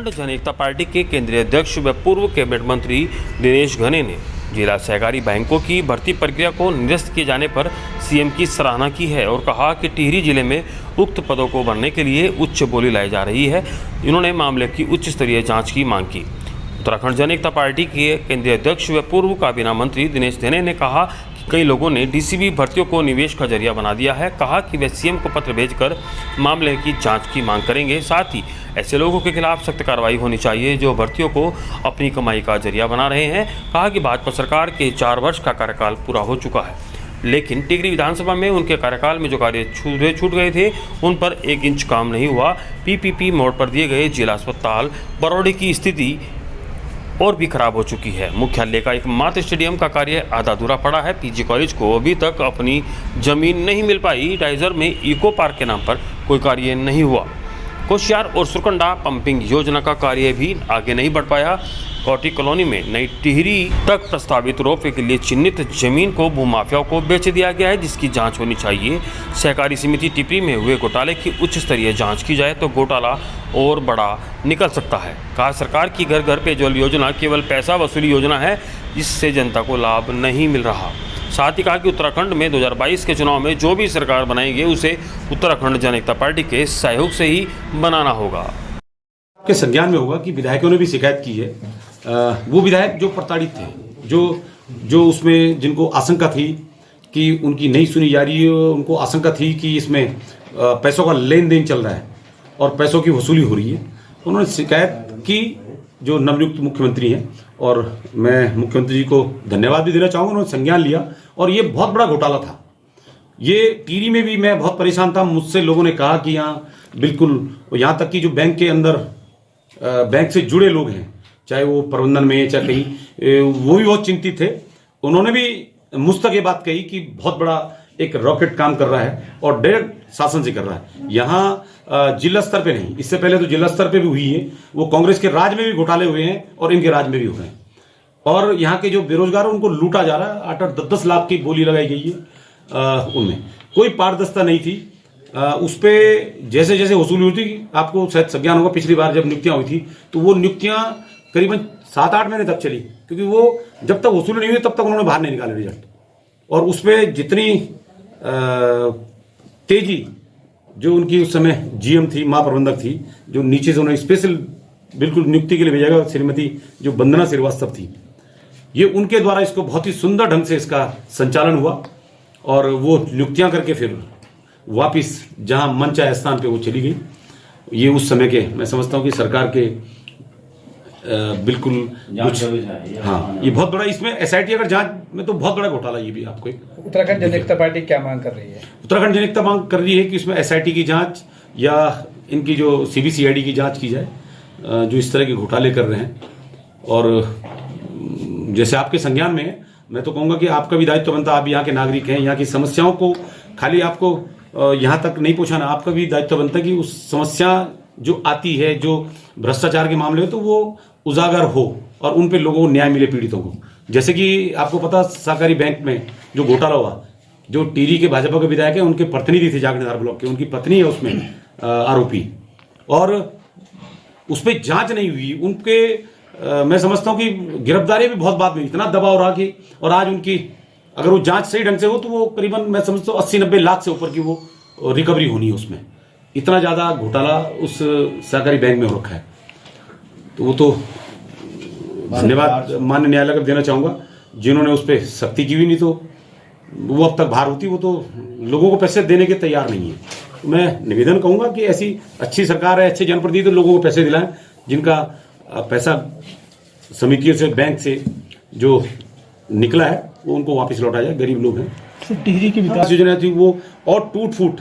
उत्तराखंड जन एकता पार्टी के केंद्रीय अध्यक्ष व पूर्व कैबिनेट मंत्री दिनेश घने ने जिला सहकारी बैंकों की भर्ती प्रक्रिया को निरस्त किए जाने पर सीएम की सराहना की है और कहा कि टिहरी जिले में उक्त पदों को भरने के लिए उच्च बोली लाई जा रही है। इन्होंने मामले की उच्च स्तरीय जांच की मांग की। उत्तराखंड जन एकता पार्टी के केंद्रीय अध्यक्ष व पूर्व काबीना मंत्री दिनेश घने ने कहा कि कई लोगों ने डीसीबी भर्तियों को निवेश का जरिया बना दिया है। कहा कि वे सीएम को पत्र भेजकर मामले की जांच की मांग करेंगे। साथ ही ऐसे लोगों के खिलाफ सख्त कार्रवाई होनी चाहिए जो भर्तियों को अपनी कमाई का जरिया बना रहे हैं। कहा कि भाजपा सरकार के 4 वर्ष का कार्यकाल पूरा हो चुका है, लेकिन टिहरी विधानसभा में उनके कार्यकाल में जो कार्य छूट गए थे उन पर 1 इंच काम नहीं हुआ। पीपीपी मोड पर दिए गए जिला अस्पताल बरौडी की स्थिति और भी खराब हो चुकी है। मुख्यालय का एकमात्र स्टेडियम का कार्य आधा अधूरा पड़ा है। पीजी कॉलेज को अभी तक अपनी जमीन नहीं मिल पाई। डाइजर में इको पार्क के नाम पर कोई कार्य नहीं हुआ। कोशियार और सुरकंडा पंपिंग योजना का कार्य भी आगे नहीं बढ़ पाया। कौटी कॉलोनी में नई टिहरी तक प्रस्तावित रोपवे के लिए चिन्हित जमीन को भूमाफियाओं को बेच दिया गया है, जिसकी जांच होनी चाहिए। सहकारी समिति टिपरी में हुए घोटाले की उच्च स्तरीय जांच की जाए तो घोटाला और बड़ा निकल सकता है। कहा सरकार की घर घर पेयजल योजना केवल पैसा वसूली योजना है, जिससे जनता को लाभ नहीं मिल रहा। साथ ही कहा कि उत्तराखंड में 2022 के चुनाव में जो भी सरकार बनाएंगे उसे उत्तराखंड जन एकता पार्टी के सहयोग से ही बनाना होगा। के संज्ञान में होगा कि विधायकों ने भी शिकायत की है। वो विधायक जो प्रताड़ित थे, जो उसमें जिनको आशंका थी कि उनकी नहीं सुनी जा रही है, उनको आशंका थी कि इसमें पैसों का लेन देन चल रहा है और पैसों की वसूली हो रही है, उन्होंने शिकायत की जो नवनियुक्त मुख्यमंत्री हैं। और मैं मुख्यमंत्री जी को धन्यवाद भी देना चाहूँगा, उन्होंने संज्ञान लिया और ये बहुत बड़ा घोटाला था। ये टिहरी में भी मैं बहुत परेशान था। मुझसे लोगों ने कहा कि यहाँ बिल्कुल, यहाँ तक कि जो बैंक के अंदर बैंक से जुड़े लोग हैं, चाहे वो प्रबंधन में चाहे कहीं, वो भी बहुत चिंतित थे। उन्होंने भी मुझ तक ये बात कही कि बहुत बड़ा एक रॉकेट काम कर रहा है और डायरेक्ट शासन से कर रहा है। यहाँ जिला स्तर पे नहीं, इससे पहले तो जिला स्तर पे भी हुई है। वो कांग्रेस के राज में भी घोटाले हुए हैं और इनके राज में भी हुए हैं। और यहाँ के जो बेरोजगार हैं उनको लूटा जा रहा है। 8-10 लाख की बोली लगाई गई है। उनमें कोई पारदर्शिता नहीं थी। उस पर जैसे जैसे वसूली हुई थी, आपको शायद संज्ञान होगा, पिछली बार जब नियुक्तियां हुई थी तो वो नियुक्तियां करीबन 7-8 महीने तक चली, क्योंकि वो जब तक वसूली नहीं हुई तब तक उन्होंने बाहर नहीं निकाले रिजल्ट। और उस पर जितनी तेजी जो उनकी उस समय जीएम थी, महाप्रबंधक थी, जो नीचे से उन्हें स्पेशल बिल्कुल नियुक्ति के लिए भेजा गया, श्रीमती जो वंदना श्रीवास्तव थी, ये उनके द्वारा इसको बहुत ही सुंदर ढंग से इसका संचालन हुआ और वो नियुक्तियां करके फिर वापिस जहां मन चाहे स्थान पे वो चली गई। ये उस समय के मैं समझता हूं कि सरकार के बिल्कुल कुछ, हाँ, ये बहुत बड़ा, इसमें एसआईटी अगर जांच में तो बहुत बड़ा घोटाला ये भी आपको। उत्तराखंड जन एकता पार्टी क्या मांग कर रही है? उत्तराखंड जन एकता मांग कर रही है कि इसमें एसआईटी की जांच या इनकी जो सीबीसीआईडी की जांच की जाए, जो इस तरह के घोटाले कर रहे हैं। और जैसे आपके संज्ञान में, मैं तो कहूंगा कि आपका भी दायित्व बनता, आप यहाँ के नागरिक हैं, यहाँ की समस्याओं को खाली आपको यहाँ तक नहीं पहुंचाना, आपका भी दायित्व बनता है कि उस समस्या जो आती है, जो भ्रष्टाचार के मामले में, तो वो उजागर हो और उन पे लोगों को न्याय मिले, पीड़ितों को। जैसे कि आपको पता, सहकारी बैंक में जो घोटाला हुआ, जो टिहरी के भाजपा के विधायक है, उनके प्रतिनिधि थे जागनेदार ब्लॉक के, उनकी पत्नी है उसमें आरोपी, और उस पर जांच नहीं हुई। उनके मैं समझता हूं कि गिरफ्तारी भी बहुत बाद में, इतना दबाव रहा कि, और आज उनकी अगर वो जांच सही ढंग से हो तो वो करीबन मैं समझता हूँ 80-90 लाख से ऊपर की वो रिकवरी होनी है उसमें। इतना ज्यादा घोटाला उस सहकारी बैंक में हो रखा है। तो वो तो धन्यवाद माननीय न्यायालय का देना चाहूंगा जिन्होंने उस पर सख्ती की हुई, नहीं तो वो अब तक बाहर होती। वो तो लोगों को पैसे देने के तैयार नहीं है। तो मैं निवेदन कहूंगा कि ऐसी अच्छी सरकार है, अच्छे जनप्रतिनिधि, तो लोगों को पैसे दिलाएं, जिनका पैसा समितियों से, बैंक से जो निकला है वो उनको वापस लौटा जाए। गरीब लोग हैं। तो टिहरी की विकास योजना थी वो और टूट फूट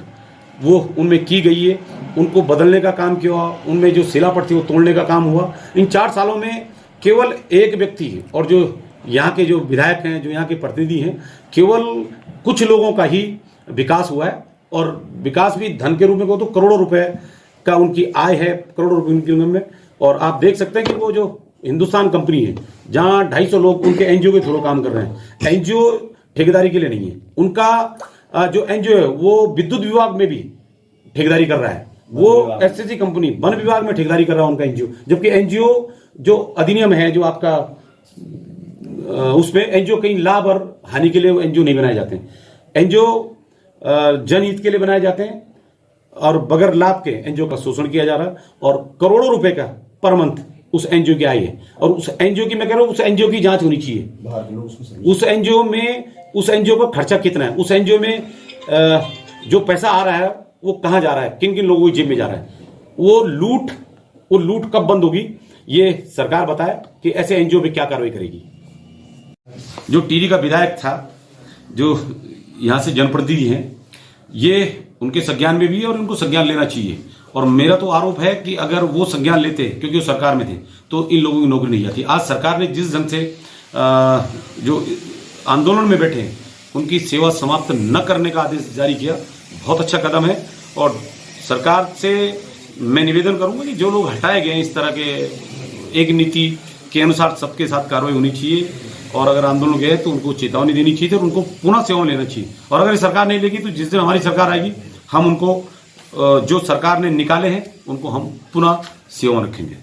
वो उनमें की गई है। उनको बदलने का काम किया, उनमें जो सिलापट थी वो तोड़ने का काम हुआ। इन 4 सालों में केवल एक व्यक्ति है, और जो यहाँ के जो विधायक हैं, जो यहाँ के प्रतिनिधि हैं, केवल कुछ लोगों का ही विकास हुआ है। और विकास भी धन के रूप में को तो करोड़ों रुपए का उनकी आय है, करोड़ों रुपए उनकी में। और आप देख सकते हैं कि वो जो हिंदुस्तान कंपनी है, जहां 250 लोग उनके एनजीओ के थ्रू काम कर रहे हैं। एनजीओ ठेकेदारी के लिए नहीं है, उनका जो एनजीओ है वो विद्युत विभाग में भी ठेकेदारी कर रहा है। वो एसएससी कंपनी वन विभाग में ठेकेदारी कर रहा है उनका एनजीओ, जबकि एनजीओ जो अधिनियम है जो आपका उसमें एनजीओ कहीं लाभ और हानि के लिए एनजीओ नहीं बनाए जाते हैं। एनजीओ जनहित के लिए बनाए जाते हैं और बगैर लाभ के एनजीओ का शोषण किया जा रहा है और करोड़ों रुपए का पर मंथ उस एनजीओ की आय है। और उस एनजीओ की मैं कह रहा हूं उस एनजीओ की जांच होनी चाहिए। उस एनजीओ का खर्चा कितना है, उस एनजीओ में जो पैसा आ रहा है वो कहां जा रहा है, किन किन लोगों की जेब में जा रहा है, वो लूट कब बंद होगी ये सरकार बताए कि ऐसे एनजीओ पे क्या कार्रवाई करेगी। जो टिहरी का विधायक था, जो यहां से जनप्रतिनिधि हैं, ये उनके संज्ञान में भी है और उनको संज्ञान लेना चाहिए। और मेरा तो आरोप है कि अगर वो संज्ञान लेते क्योंकि वो सरकार में थे तो इन लोगों की नौकरी नहीं जाती। आज सरकार ने जिस ढंग से जो आंदोलन में बैठे हैं उनकी सेवा समाप्त न करने का आदेश जारी किया, बहुत अच्छा कदम है। और सरकार से मैं निवेदन करूंगा कि जो लोग हटाए गए हैं इस तरह के एक नीति के अनुसार सबके साथ कार्रवाई होनी चाहिए और अगर आंदोलन गए तो उनको चेतावनी देनी चाहिए और उनको पुनः सेवा लेना चाहिए। और अगर सरकार नहीं लेगी तो जिस दिन हमारी सरकार आएगी हम उनको जो सरकार ने निकाले हैं उनको हम पुनः सेवा में रखेंगे।